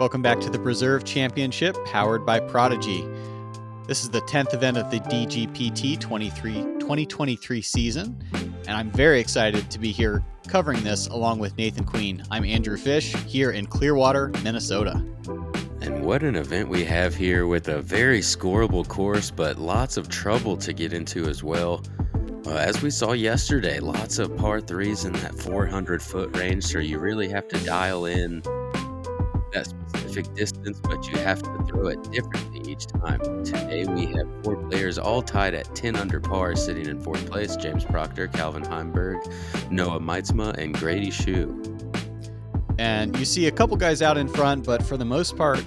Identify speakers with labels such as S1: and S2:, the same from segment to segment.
S1: Welcome back to the Preserve Championship, powered by Prodigy. This is the 10th event of the DGPT 2023 season, and I'm very excited to be here covering this along with Nathan Queen. I'm Andrew Fish, here in Clearwater, Minnesota.
S2: And what an event we have here with a very scoreable course, but lots of trouble to get into as well. As we saw yesterday, lots of par threes in that 400-foot range, so you really have to dial in that specific distance, but you have to throw it differently each time. Today we have 4 players all tied at 10 under par, sitting in 4th place: James Proctor, Calvin Heimburg, Noah Meintsma, and Grady Shue.
S1: And you see a couple guys out in front, but for the most part,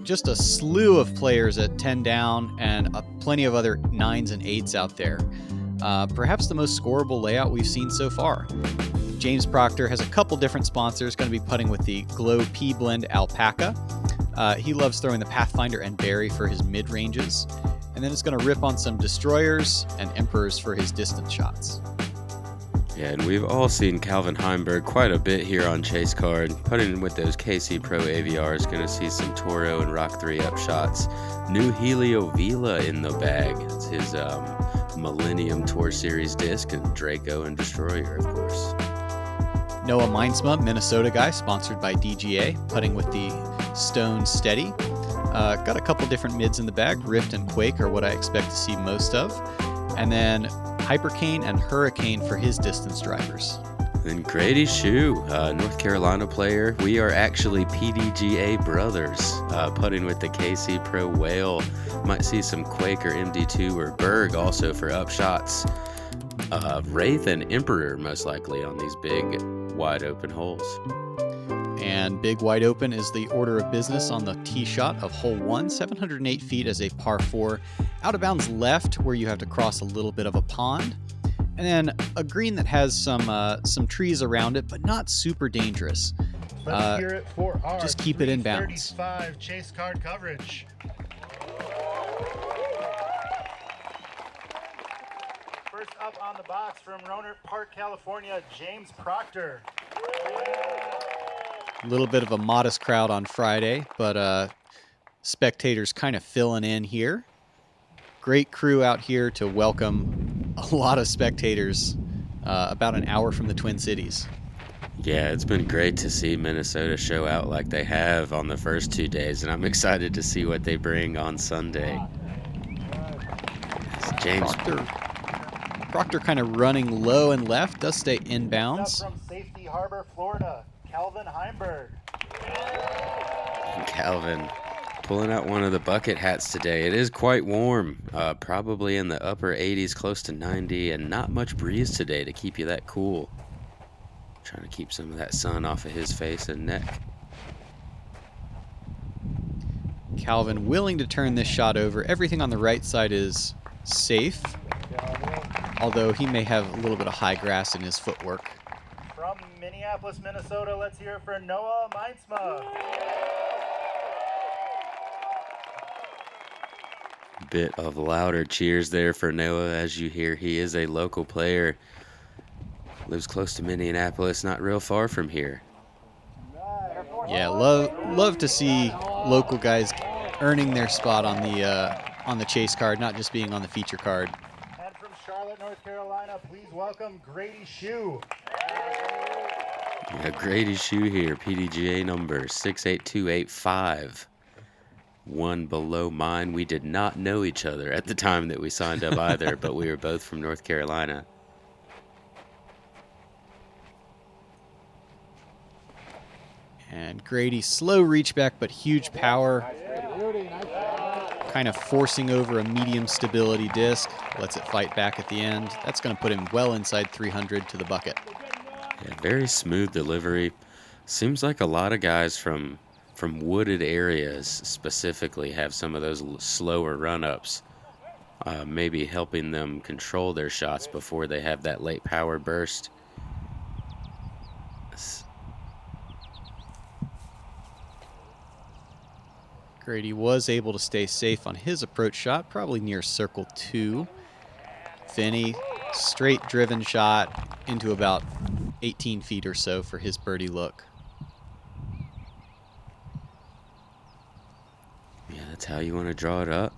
S1: just a slew of players at 10 down and plenty of other 9s and 8s out there. Perhaps the most scoreable layout we've seen so far. James Proctor has a couple different sponsors, going to be putting with the Glow P Blend Alpaca. He loves throwing the Pathfinder and Berry for his mid-ranges, and then it's going to rip on some Destroyers and Emperors for his distance shots.
S2: Yeah, and we've all seen Calvin Heimburg quite a bit here on Chase Card. Putting with those KC Pro AVRs, going to see some Toro and Rock 3 up shots. New Helio Vila in the bag. It's his Millennium Tour Series disc, and Draco and Destroyer, of course.
S1: Noah Meintsma, Minnesota guy, sponsored by DGA, putting with the Stone Steady. Got a couple different mids in the bag. Rift and Quake are what I expect to see most of. And then Hypercane and Hurricane for his distance drivers.
S2: And Grady Shue, North Carolina player. We are actually PDGA brothers, putting with the KC Pro Whale. Might see some Quake or MD2 or Berg also for up shots. Wraith and Emperor most likely on these big wide open holes.
S1: And big wide open is the order of business on the tee shot of hole 1, 708 feet as a par 4. Out of bounds left, where you have to cross a little bit of a pond. And then a green that has some trees around it, but not super dangerous.
S3: Let's hear it for our
S1: just keep it in bounds.
S3: 35 Chase Card coverage. First up on the box from Rohnert Park, California, James Proctor.
S1: A little bit of a modest crowd on Friday, but spectators kind of filling in here. Great crew out here to welcome a lot of spectators about an hour from the Twin Cities.
S2: Yeah, it's been great to see Minnesota show out like they have on the first 2 days, and I'm excited to see what they bring on Sunday. It's James
S1: Proctor kind of running low and left, does stay inbounds.
S3: From Safety Harbor, Florida, Calvin Heimburg.
S2: And Calvin pulling out one of the bucket hats today. It is quite warm, probably in the upper 80s, close to 90, and not much breeze today to keep you that cool. Trying to keep some of that sun off of his face and neck.
S1: Calvin willing to turn this shot over. Everything on the right side is safe, although he may have a little bit of high grass in his footwork.
S3: From Minneapolis, Minnesota, let's hear it for Noah Meintsma.
S2: Bit of louder cheers there for Noah. As you hear, he is a local player. Lives close to Minneapolis, not real far from here.
S1: Yeah, love to see local guys earning their spot on the Chase Card, not just being on the feature card.
S3: And from Charlotte, North Carolina, please welcome Grady Shue.
S2: Yeah, Grady Shue here, PDGA number 68285. One below mine. We did not know each other at the time that we signed up either, but we were both from North Carolina.
S1: And Grady, slow reach back, but huge power. Kind of forcing over a medium stability disc. Lets it fight back at the end. That's going to put him well inside 300 to the bucket.
S2: Yeah, very smooth delivery. Seems like a lot of guys from wooded areas specifically have some of those slower run-ups, maybe helping them control their shots before they have that late power burst.
S1: Grady was able to stay safe on his approach shot, probably near circle 2. Finney, straight driven shot into about 18 feet or so for his birdie look.
S2: That's how you want to draw it up.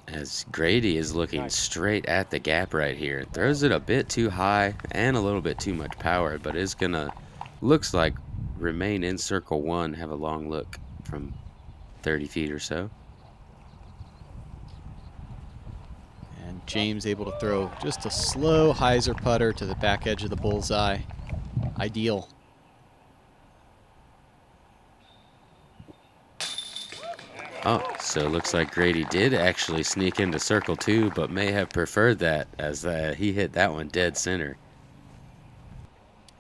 S2: As Grady is looking straight at the gap right here. Throws it a bit too high and a little bit too much power, but is going to, looks like, remain in circle one, have a long look from 30 feet or so.
S1: And James able to throw just a slow hyzer putter to the back edge of the bullseye. Ideal.
S2: Oh, so it looks like Grady did actually sneak into circle two, but may have preferred that as he hit that one dead center.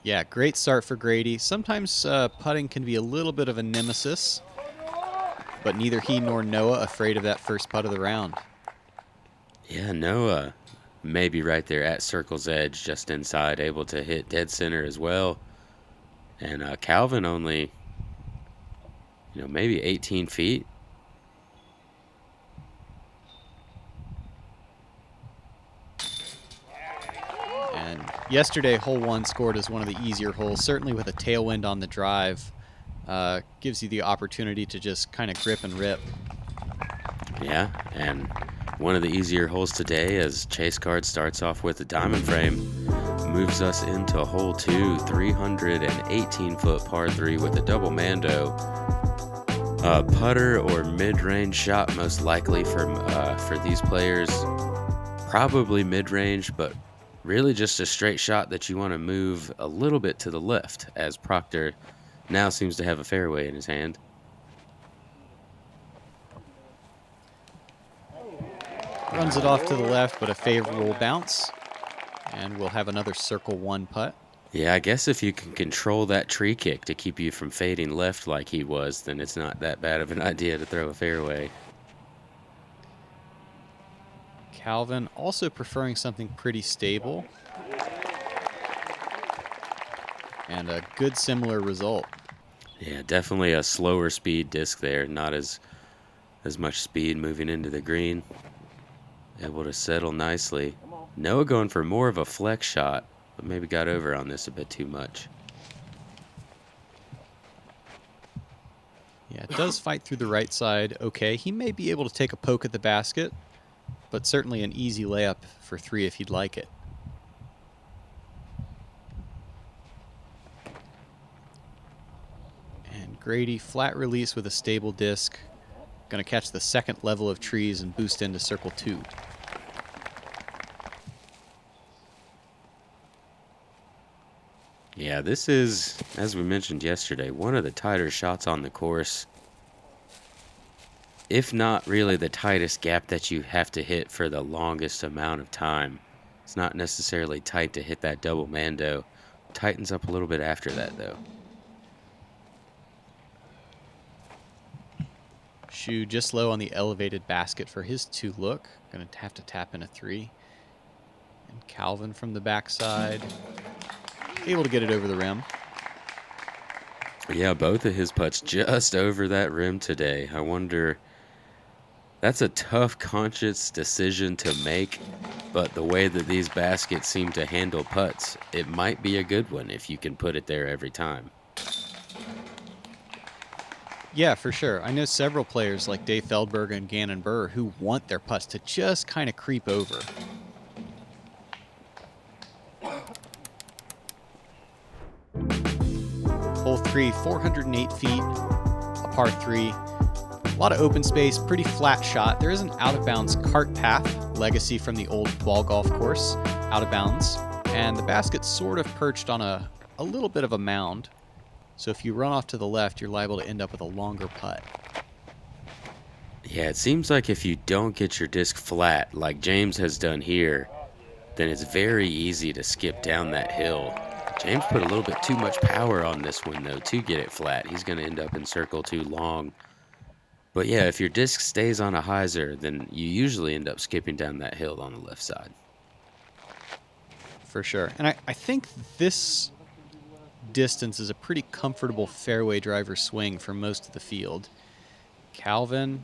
S1: Yeah, great start for Grady. Sometimes putting can be a little bit of a nemesis, but neither he nor Noah afraid of that first putt of the round.
S2: Yeah, Noah maybe right there at circle's edge, just inside, able to hit dead center as well. And Calvin only, maybe 18 feet.
S1: And yesterday, hole one scored as one of the easier holes, certainly with a tailwind on the drive. Gives you the opportunity to just kind of grip and rip.
S2: Yeah, and one of the easier holes today as Chase Card starts off with a diamond frame, moves us into hole two, 318-foot par 3 with a double mando. Putter or mid-range shot most likely for these players. Probably mid-range, but really just a straight shot that you want to move a little bit to the left, as Proctor now seems to have a fairway in his hand.
S1: Runs it off to the left, but a favorable bounce. And we'll have another circle one putt.
S2: Yeah, I guess if you can control that tree kick to keep you from fading left like he was, then it's not that bad of an idea to throw a fairway.
S1: Calvin also preferring something pretty stable. And a good similar result.
S2: Yeah, definitely a slower speed disc there, not as much speed moving into the green. Able to settle nicely. Noah going for more of a flex shot, but maybe got over on this a bit too much.
S1: Yeah, it does fight through the right side. Okay, he may be able to take a poke at the basket, but certainly an easy layup for 3 if he'd like it. And Grady, flat release with a stable disc. Going to catch the second level of trees and boost into circle 2.
S2: Yeah, this is, as we mentioned yesterday, one of the tighter shots on the course. If not really the tightest gap that you have to hit for the longest amount of time. It's not necessarily tight to hit that double mando. Tightens up a little bit after that, though.
S1: Shue just low on the elevated basket for his 2 look. Going to have to tap in a 3. And Calvin from the backside. Able to get it over the rim.
S2: Yeah, both of his putts just over that rim today. I wonder, that's a tough, conscious decision to make, but the way that these baskets seem to handle putts, it might be a good one if you can put it there every time.
S1: Yeah, for sure. I know several players like Dave Feldberg and Gannon Burr who want their putts to just kind of creep over. Hole 3, 408 feet, a par 3. A lot of open space, pretty flat shot. There is an out-of-bounds cart path, legacy from the old ball golf course, out of bounds. And the basket's sort of perched on a little bit of a mound. So if you run off to the left, you're liable to end up with a longer putt.
S2: Yeah, it seems like if you don't get your disc flat, like James has done here, then it's very easy to skip down that hill. James put a little bit too much power on this one, though, to get it flat. He's going to end up in circle 2 long. But yeah, if your disc stays on a hyzer, then you usually end up skipping down that hill on the left side.
S1: For sure. And I think this distance is a pretty comfortable fairway driver swing for most of the field. Calvin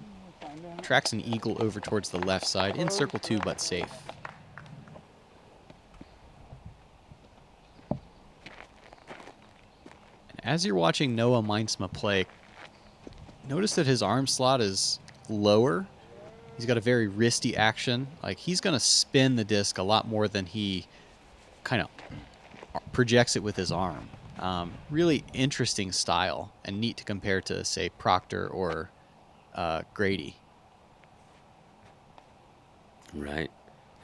S1: tracks an eagle over towards the left side in circle 2, but safe. As you're watching Noah Meintsma play, notice that his arm slot is lower. He's got a very wristy action. Like, he's going to spin the disc a lot more than he kind of projects it with his arm. Really interesting style and neat to compare to, say, Proctor or Grady.
S2: Right.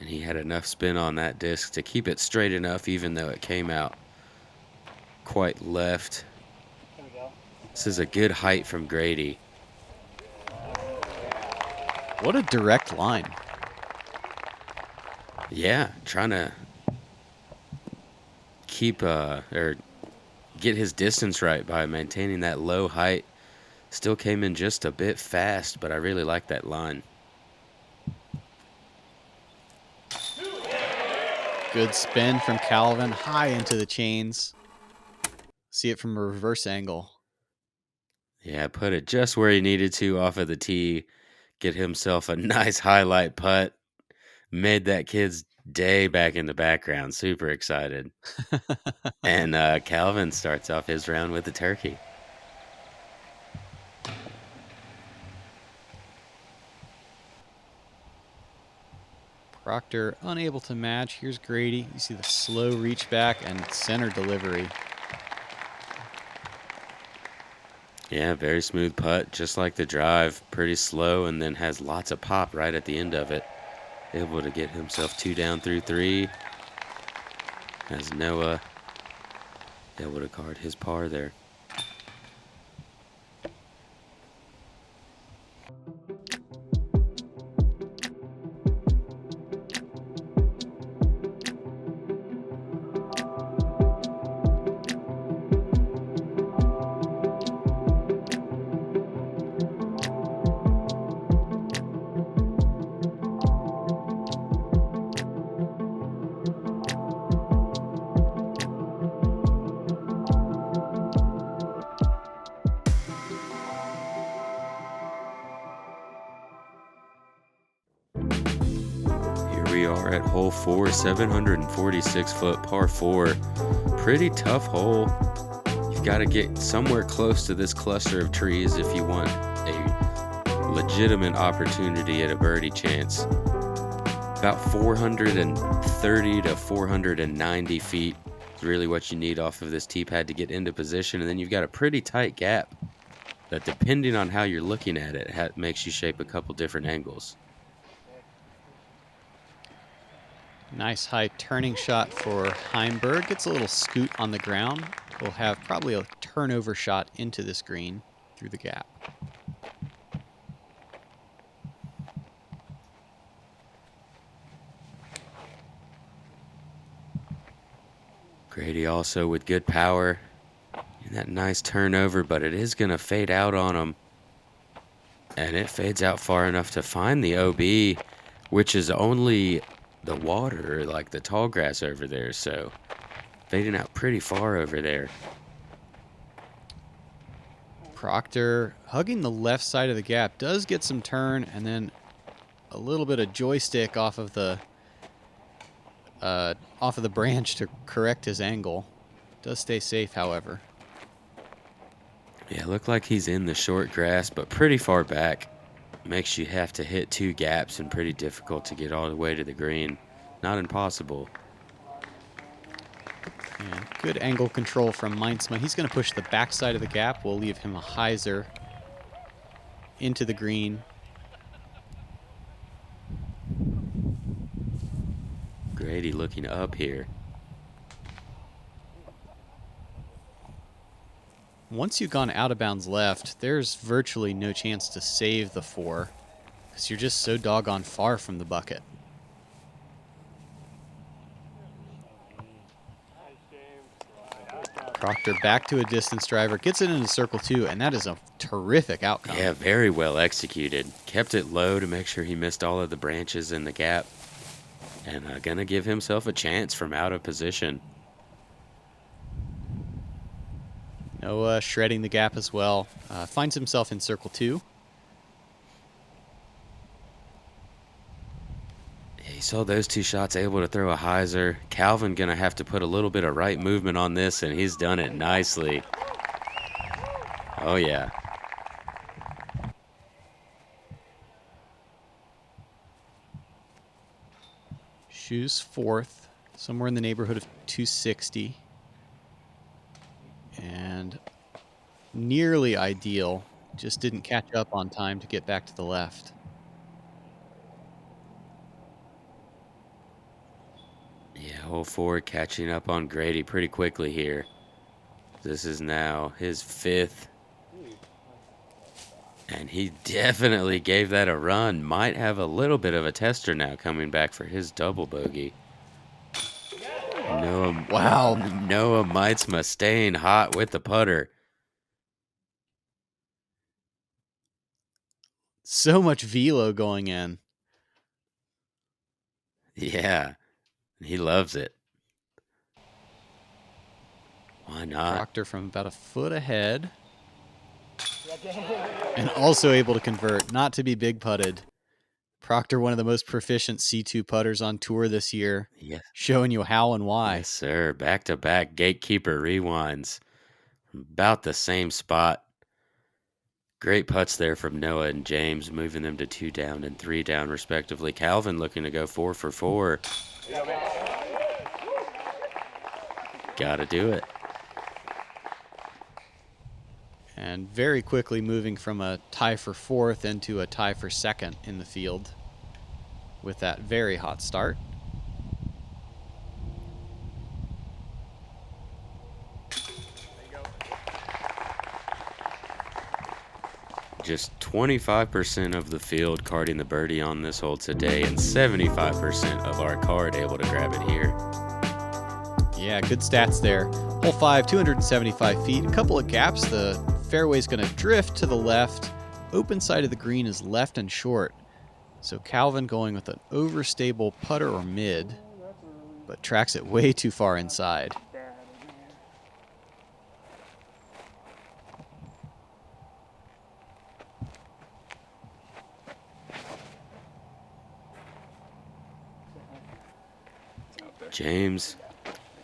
S2: And he had enough spin on that disc to keep it straight enough, even though it came out quite left. This is a good height from Grady.
S1: What a direct line.
S2: Yeah, trying to keep or get his distance right by maintaining that low height. Still came in just a bit fast, but I really like that line.
S1: Good spin from Calvin, high into the chains. See it from a reverse angle.
S2: Yeah, put it just where he needed to off of the tee. Get himself a nice highlight putt. Made that kid's day back in the background. Super excited. And Calvin starts off his round with the turkey.
S1: Proctor unable to match. Here's Grady. You see the slow reach back and center delivery.
S2: Yeah, very smooth putt, just like the drive. Pretty slow and then has lots of pop right at the end of it. Able to get himself 2 down through 3. As Noah able to card his par there. We are at hole 4, 746-foot par 4. Pretty tough hole. You've got to get somewhere close to this cluster of trees if you want a legitimate opportunity at a birdie chance. About 430 to 490 feet is really what you need off of this tee pad to get into position, and then you've got a pretty tight gap that, depending on how you're looking at it, makes you shape a couple different angles.
S1: Nice high turning shot for Heimburg. Gets a little scoot on the ground. We'll have probably a turnover shot into this green through the gap.
S2: Grady also with good power. And that nice turnover, but it is going to fade out on him. And it fades out far enough to find the OB, which is only the water, like the tall grass over there, so fading out pretty far over there.
S1: Proctor hugging the left side of the gap, does get some turn, and then a little bit of joystick off of the branch to correct his angle. Does stay safe, however.
S2: Yeah, looked like he's in the short grass, but pretty far back. Makes you have to hit 2 gaps and pretty difficult to get all the way to the green. Not impossible.
S1: Yeah, good angle control from Meintsma. He's going to push the backside of the gap. We'll leave him a hyzer into the green.
S2: Grady looking up here.
S1: Once you've gone out of bounds left, there's virtually no chance to save the 4 because you're just so doggone far from the bucket. Proctor back to a distance driver, gets it into circle 2, and that is a terrific outcome.
S2: Yeah, very well executed. Kept it low to make sure he missed all of the branches in the gap. And gonna give himself a chance from out of position.
S1: Noah shredding the gap as well. Finds himself in circle 2.
S2: He saw those 2 shots, able to throw a hyzer. Calvin gonna have to put a little bit of right movement on this, and he's done it nicely. Oh yeah.
S1: Shue's fourth, somewhere in the neighborhood of 260. And nearly ideal. Just didn't catch up on time to get back to the left.
S2: Yeah, hole 4 catching up on Grady pretty quickly here. This is now his 5th. And he definitely gave that a run. Might have a little bit of a tester now coming back for his double bogey. Noah Meintsma staying hot with the putter.
S1: So much velo going in.
S2: Yeah, he loves it. Why not?
S1: Proctor from about a foot ahead. And also able to convert, not to be big putted. Proctor, one of the most proficient C2 putters on tour this year.
S2: Yes.
S1: Showing you how and why.
S2: Yes, sir. Back-to-back Gatekeeper rewinds. About the same spot. Great putts there from Noah and James, moving them to 2 down and 3 down, respectively. Calvin looking to go 4 for 4. Gotta do it.
S1: And very quickly moving from a tie for 4th into a tie for 2nd in the field with that very hot start.
S2: Just 25% of the field carding the birdie on this hole today, and 75% of our card able to grab it here.
S1: Yeah, good stats there. Hole 5, 275 feet, a couple of gaps. The fairway's going to drift to the left. Open side of the green is left and short. So Calvin going with an overstable putter or mid, but tracks it way too far inside.
S2: James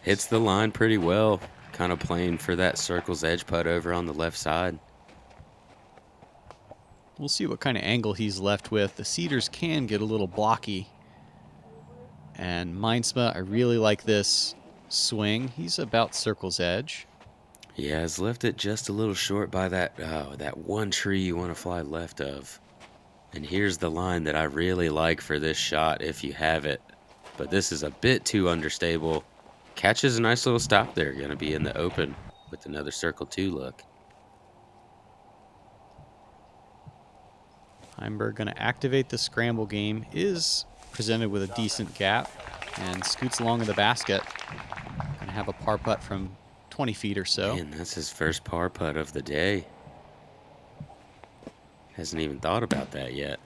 S2: hits the line pretty well, kind of playing for that circle's edge putt over on the left side.
S1: We'll see what kind of angle he's left with. The cedars can get a little blocky. And Meintsma, I really like this swing. He's about circle's edge.
S2: Yeah, has left it just a little short by that one tree you want to fly left of. And here's the line that I really like for this shot if you have it. But this is a bit too understable. Catches a nice little stop there. Going to be in the open with another circle 2 look.
S1: Heimburg going to activate the scramble game. Is presented with a decent gap and scoots along to the basket. Going to have a par putt from 20 feet or so.
S2: And that's his first par putt of the day. Hasn't even thought about that yet.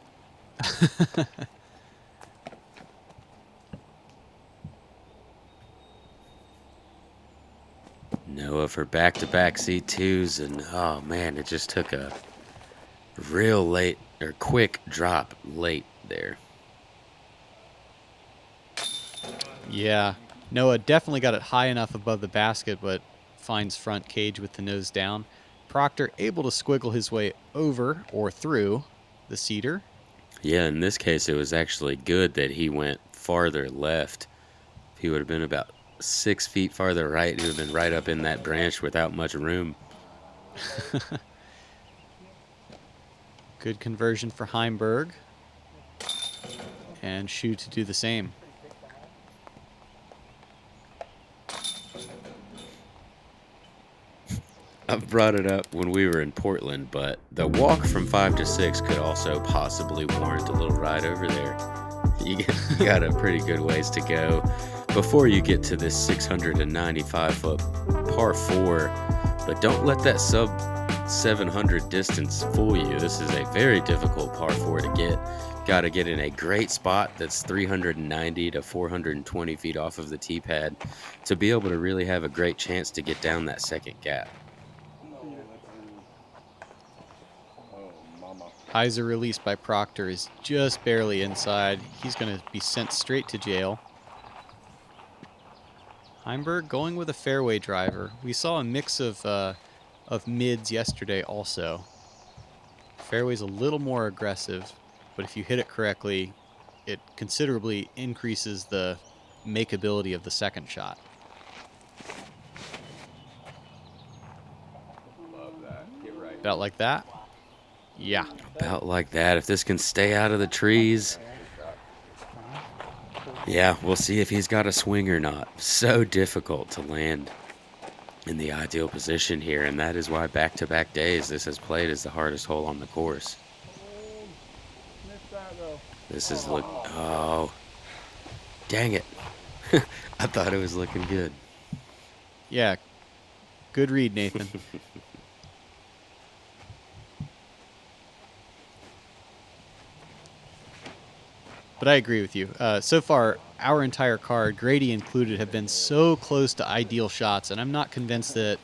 S2: Noah for back-to-back C2s, and oh man, it just took a real late or quick drop late there.
S1: Yeah, Noah definitely got it high enough above the basket, but finds front cage with the nose down. Proctor able to squiggle his way over or through the cedar.
S2: Yeah, in this case, it was actually good that he went farther left. If he would have been about 6 feet farther right, he would have been right up in that branch without much room.
S1: Good conversion for Heimburg. And Shue to do the same.
S2: I've brought it up when we were in Portland, but the walk from 5 to 6 could also possibly warrant a little ride over there. You got a pretty good ways to go before you get to this 695-foot par 4, but don't let that sub 700 distance fool you. This is a very difficult par 4 to get. Got to get in a great spot that's 390 to 420 feet off of the tee pad to be able to really have a great chance to get down that second gap.
S1: Hyzer released by Proctor is just barely inside. He's going to be sent straight to jail. Heimburg going with a fairway driver. We saw a mix of mids yesterday also. Fairway's a little more aggressive, but if you hit it correctly, it considerably increases the makeability of the second shot.
S4: Love that. Get right.
S1: About like that? Yeah.
S2: About like that. If this can stay out of the trees. Yeah, we'll see if he's got a swing or not. So difficult to land in the ideal position here, and that is why back-to-back days this has played as the hardest hole on the course. This is oh, dang it. I thought it was looking good.
S1: Yeah. Good read, Nathan. But I agree with you. So far, our entire card, Grady included, have been so close to ideal shots, and I'm not convinced that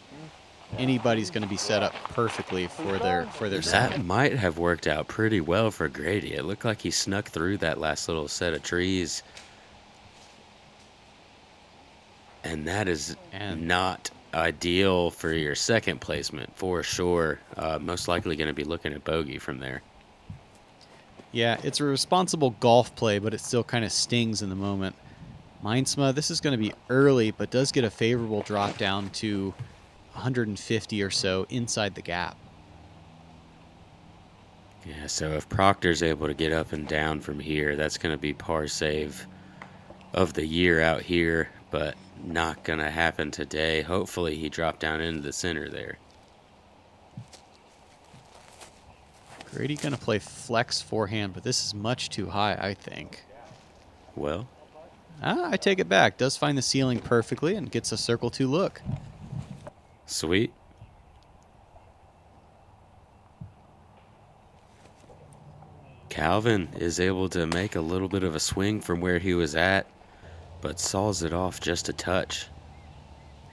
S1: anybody's going to be set up perfectly for their
S2: That
S1: second.
S2: might have worked out pretty well for Grady. It looked like he snuck through that last little set of trees. And that is not ideal for your second placement, for sure. Most likely going to be looking at bogey from there.
S1: Yeah, it's a responsible golf play, but it still kind of stings in the moment. Meintsma, this is going to be early, but does get a favorable drop down to 150 or so inside the gap.
S2: Yeah, so if Proctor's able to get up and down from here, that's going to be par save of the year out here, but not going to happen today. Hopefully he dropped down into the center there.
S1: Grady going to play flex forehand, but this is much too high, I think.
S2: Well,
S1: I take it back. Does find the ceiling perfectly and gets a circle 2 look.
S2: sweet. Calvin is able to make a little bit of a swing from where he was at, but saws it off just a touch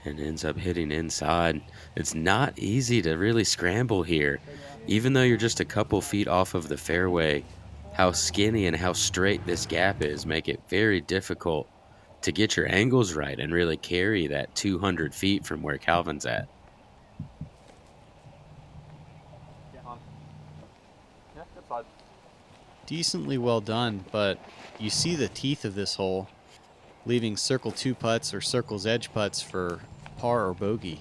S2: and ends up hitting inside. It's not easy to really scramble here. Even though you're just a couple feet off of the fairway, how skinny and how straight this gap is make it very difficult to get your angles right and really carry that 200 feet from where Calvin's at.
S1: Decently well done, but you see the teeth of this hole, leaving circle 2 putts or circle's edge putts for par or bogey.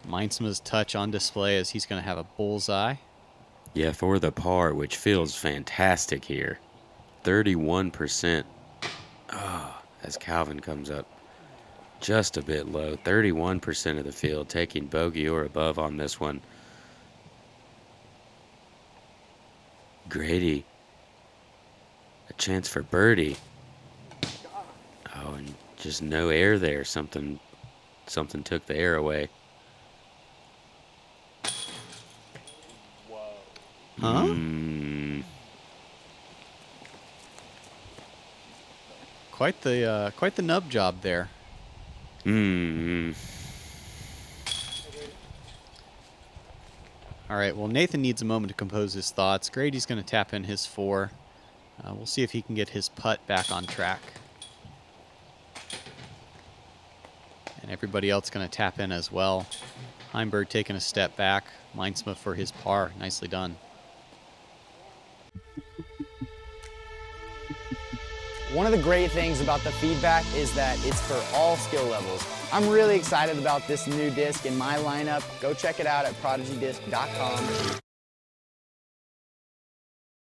S1: Meintsma's touch on display as he's going to have a bullseye.
S2: Yeah, for the par, which feels fantastic here. 31%. As Calvin comes up just a bit low. 31% of the field taking bogey or above on this one. Grady. A chance for birdie. Oh, and just no air there. Something took the air away.
S1: Huh? Quite the nub job there. All right, well, Nathan needs a moment to compose his thoughts. Grady's going to tap in his 4. We'll see if he can get his putt back on track. And everybody else going to tap in as well. Heimburg taking a step back. Meintsma for his par. Nicely done.
S5: One of the great things about the feedback is that it's for all skill levels. I'm really excited about this new disc in my lineup. Go check it out at prodigydisc.com.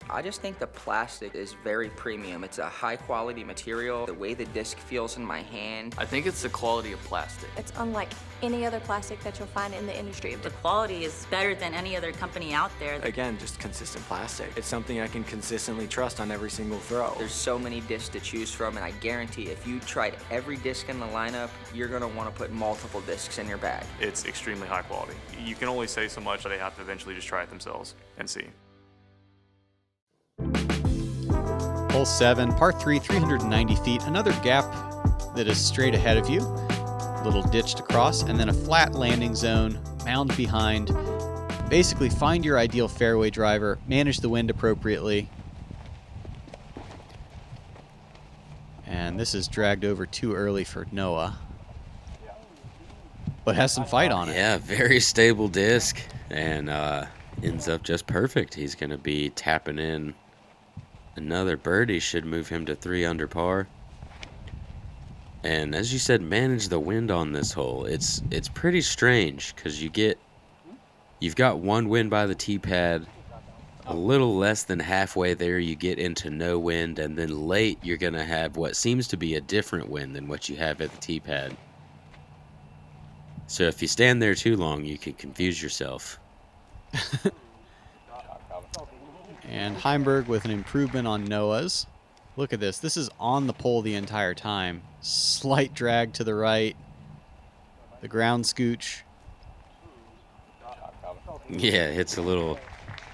S6: I just think the plastic is very premium. It's a high quality material. The way the disc feels in my hand.
S7: I think it's the quality of plastic.
S8: It's unlike any other plastic that you'll find in the industry.
S9: The quality is better than any other company out there.
S10: Again, just consistent plastic. It's something I can consistently trust on every single throw.
S6: There's so many discs to choose from, and I guarantee if you tried every disc in the lineup, you're gonna want to put multiple discs in your bag.
S11: It's extremely high quality. You can only say so much, they have to eventually just try it themselves and see.
S1: Hole 7, par 3, 390 feet. Another gap that is straight ahead of you. Little ditch to cross, and then a flat landing zone, mound behind. Basically, find your ideal fairway driver, manage the wind appropriately. And this is dragged over too early for Noah. But has some fight on it.
S2: Yeah, very stable disc, and ends up just perfect. He's going to be tapping in Another birdie should move him to 3 under par. And as you said, manage the wind on this hole. It's pretty strange because you've got one wind by the tee pad. A little less than halfway there, you get into no wind, and then late you're going to have what seems to be a different wind than what you have at the tee pad. So if you stand there too long, you can confuse yourself.
S1: And Heimburg with an improvement on Noah's. Look at this. This is on the pole the entire time. Slight drag to the right. The ground scooch.
S2: Yeah, hits a little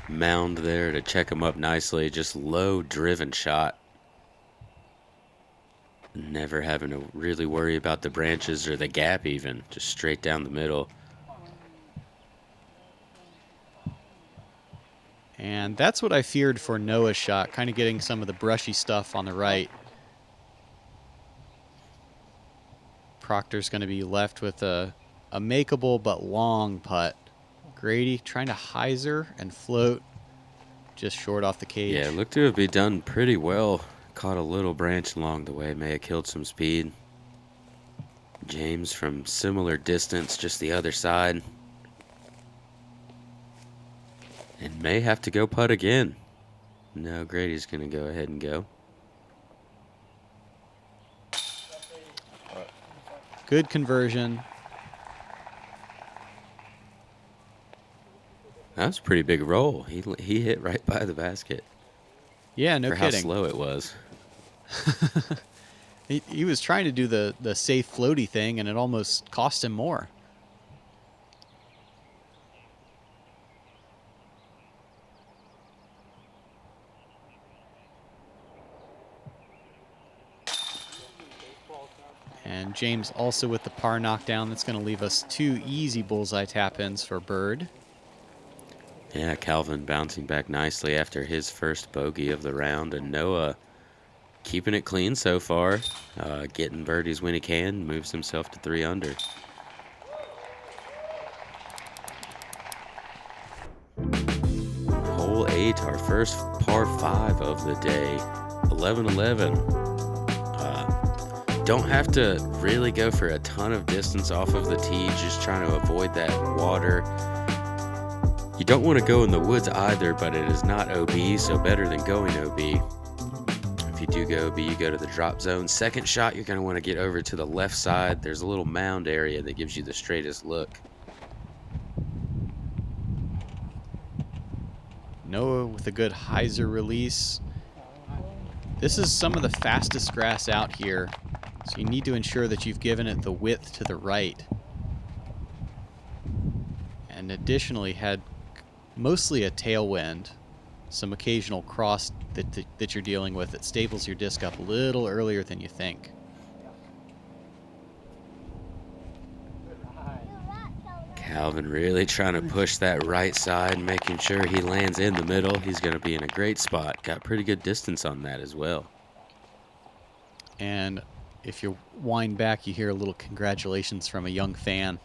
S2: mound there to check him up nicely. Just low driven shot. Never having to really worry about the branches or the gap even. Just straight down the middle.
S1: And that's what I feared for Noah's shot, kind of getting some of the brushy stuff on the right. Proctor's going to be left with a makeable but long putt. Grady trying to hyzer and float just short off the cage.
S2: Yeah, it looked to have been done pretty well. Caught a little branch along the way, may have killed some speed. James from similar distance, just the other side. And may have to go putt again. No, Grady's going to go ahead and go.
S1: Good conversion.
S2: That was a pretty big roll. He hit right by the basket.
S1: Yeah, no
S2: for
S1: kidding.
S2: how slow it was.
S1: He was trying to do the safe floaty thing, and it almost cost him more. And James also with the par knockdown. That's going to leave us 2 easy bullseye tap-ins for Bird.
S2: Yeah, Calvin bouncing back nicely after his first bogey of the round, and Noah keeping it clean so far, getting birdies when he can, moves himself to 3 under. Hole 8, our first par 5 of the day, 11-11. Don't have to really go for a ton of distance off of the tee, just trying to avoid that water. You don't want to go in the woods either, but it is not OB, so better than going OB. If you do go OB, you go to the drop zone. Second shot, you're going to want to get over to the left side. There's a little mound area that gives you the straightest look.
S1: Noah with a good hyzer release. This is some of the fastest grass out here, so you need to ensure that you've given it the width to the right. And additionally had mostly a tailwind, some occasional cross that you're dealing with that staples your disc up a little earlier than you think.
S2: Calvin really trying to push that right side, making sure he lands in the middle. He's going to be in a great spot. Got pretty good distance on that as well.
S1: And if you wind back, you hear a little congratulations from a young fan.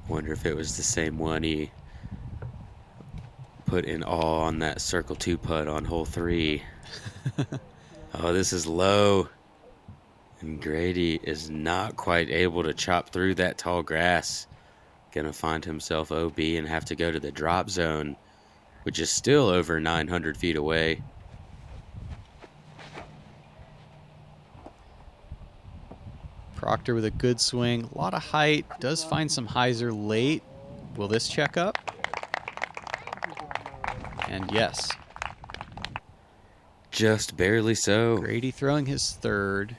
S2: Wonder if it was the same one he put in awe on that circle 2 putt on hole 3. Oh, this is low. And Grady is not quite able to chop through that tall grass. Gonna find himself OB and have to go to the drop zone, which is still over 900 feet away.
S1: Proctor with a good swing, a lot of height, does find some hyzer late. Will this check up? And yes.
S2: Just barely so.
S1: Grady throwing his 3rd.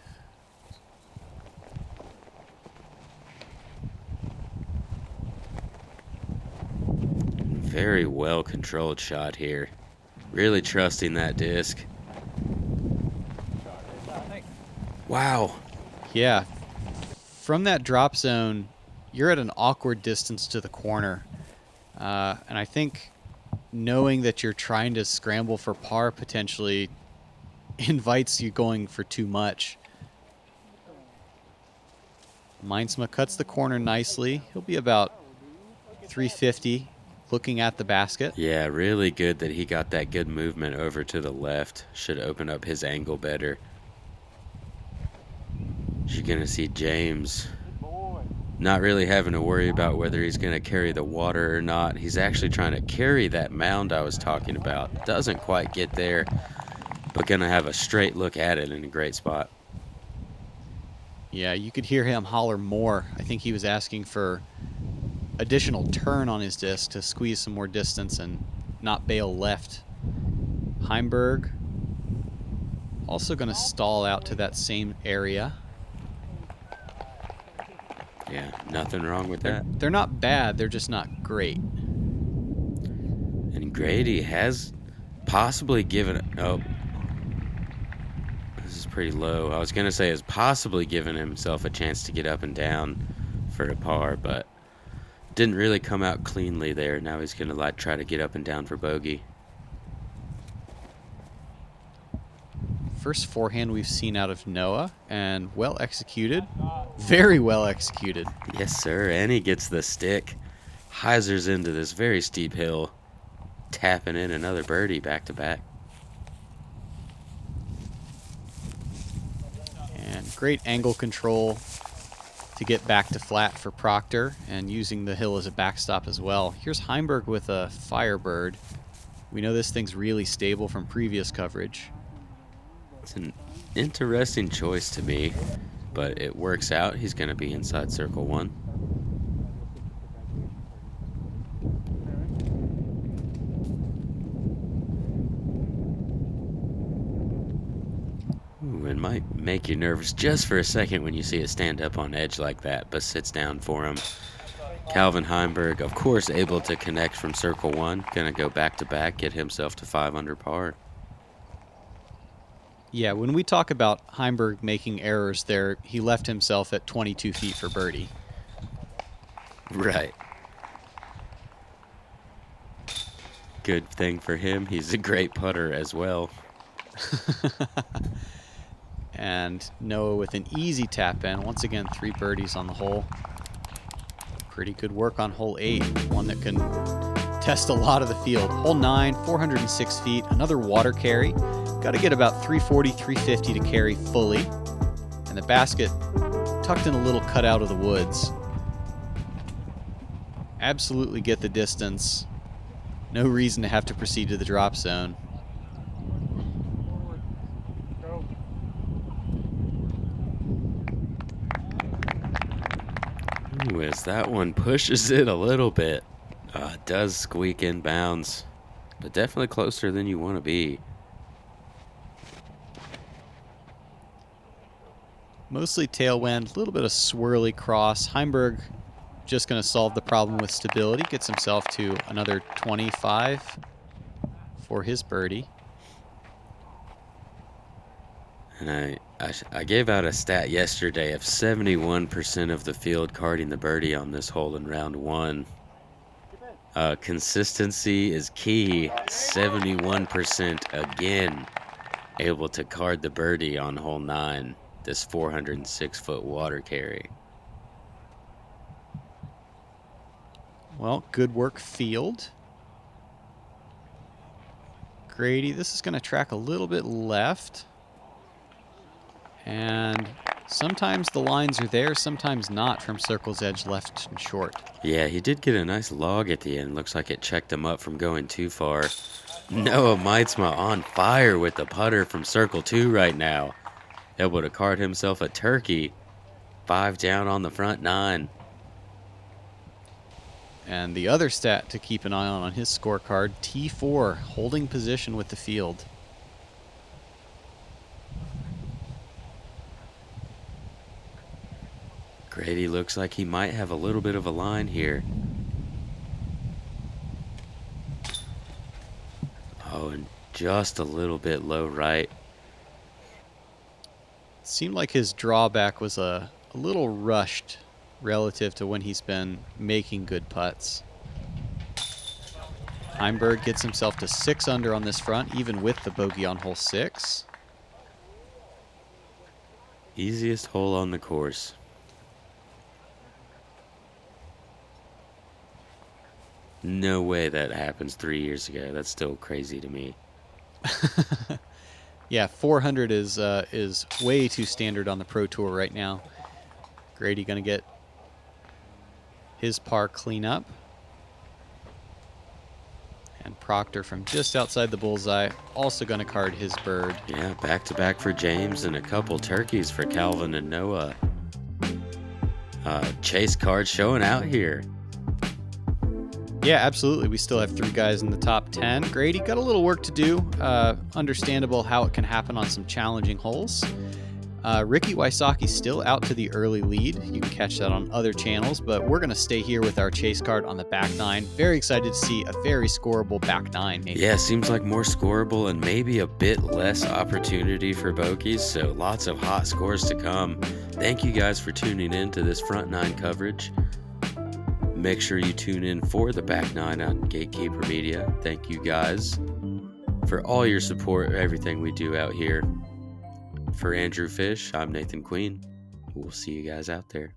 S2: Very well controlled shot here. Really trusting that disc. Wow.
S1: Yeah. From that drop zone, you're at an awkward distance to the corner. And I think knowing that you're trying to scramble for par potentially invites you going for too much. Meintsma cuts the corner nicely. He'll be about 350, looking at the basket.
S2: Yeah, really good that he got that good movement over to the left. Should open up his angle better. You're going to see James not really having to worry about whether he's going to carry the water or not. He's actually trying to carry that mound I was talking about. Doesn't quite get there, but going to have a straight look at it in a great spot.
S1: Yeah, you could hear him holler more. I think he was asking for additional turn on his disc to squeeze some more distance and not bail left. Heimburg also going to stall out to that same area.
S2: Yeah, nothing wrong with that.
S1: They're not bad, they're just not great.
S2: And Grady has possibly given... Oh, this is pretty low. I was going to say has possibly given himself a chance to get up and down for a par, but didn't really come out cleanly there. Now he's going to try to get up and down for bogey.
S1: First forehand we've seen out of Noah, and well executed. Very well executed.
S2: Yes, sir. And he gets the stick. Hyzers into this very steep hill. Tapping in another birdie back to back.
S1: And great angle control to get back to flat for Proctor, and using the hill as a backstop as well. Here's Heimburg with a Firebird. We know this thing's really stable from previous coverage.
S2: It's an interesting choice to me, but it works out. He's going to be inside circle one. Ooh, it might make you nervous just for a second when you see it stand up on edge like that, but sits down for him. Calvin Heimburg, of course, able to connect from circle one. Going to go back to back, get himself to 5 under par.
S1: Yeah, when we talk about Heimburg making errors there, he left himself at 22 feet for birdie.
S2: Right. Good thing for him. He's a great putter as well.
S1: And Noah with an easy tap in. Once again, 3 birdies on the hole. Pretty good work on hole 8. One that can test a lot of the field. Hole 9, 406 feet. Another water carry. Got to get about 340, 350 to carry fully. And the basket tucked in a little cut out of the woods. Absolutely get the distance. No reason to have to proceed to the drop zone.
S2: Ooh, as that one pushes it a little bit. It does squeak in bounds, but definitely closer than you want to be.
S1: Mostly tailwind, a little bit of swirly cross. Heimburg just going to solve the problem with stability. Gets himself to another 25 for his birdie.
S2: And I gave out a stat yesterday of 71% of the field carding the birdie on this hole in round 1. Consistency is key. 71% again able to card the birdie on hole 9. This 406-foot water carry.
S1: Well, good work field. Grady, this is going to track a little bit left. And sometimes the lines are there, sometimes not from circle's edge left and short.
S2: Yeah, he did get a nice log at the end. Looks like it checked him up from going too far. Noah Meintsma on fire with the putter from circle 2 right now. Able to card himself a turkey. 5 down on the front 9.
S1: And the other stat to keep an eye on his scorecard, T4, holding position with the field.
S2: Grady looks like he might have a little bit of a line here. Oh, and just a little bit low right.
S1: Seemed like his drawback was a little rushed relative to when he's been making good putts. Heimburg gets himself to 6 under on this front, even with the bogey on hole 6.
S2: Easiest hole on the course. No way that happens 3 years ago. That's still crazy to me.
S1: Yeah, 400 is way too standard on the Pro Tour right now. Grady going to get his par clean up. And Proctor from just outside the bullseye also going to card his bird.
S2: Yeah, back-to-back for James and a couple turkeys for Calvin and Noah. Chase card showing out here.
S1: Yeah, absolutely. We still have 3 guys in the top 10. Grady got a little work to do. Understandable how it can happen on some challenging holes. Ricky Wysocki still out to the early lead. You can catch that on other channels, but we're going to stay here with our chase card on the back 9. Very excited to see a very scoreable back 9. Maybe.
S2: Yeah, seems like more scoreable and maybe a bit less opportunity for bogeys, so lots of hot scores to come. Thank you guys for tuning in to this front 9 coverage. Make sure you tune in for the back 9 on Gatekeeper Media. Thank you guys for all your support, everything we do out here. For Andrew Fish, I'm Nathan Queen. We'll see you guys out there.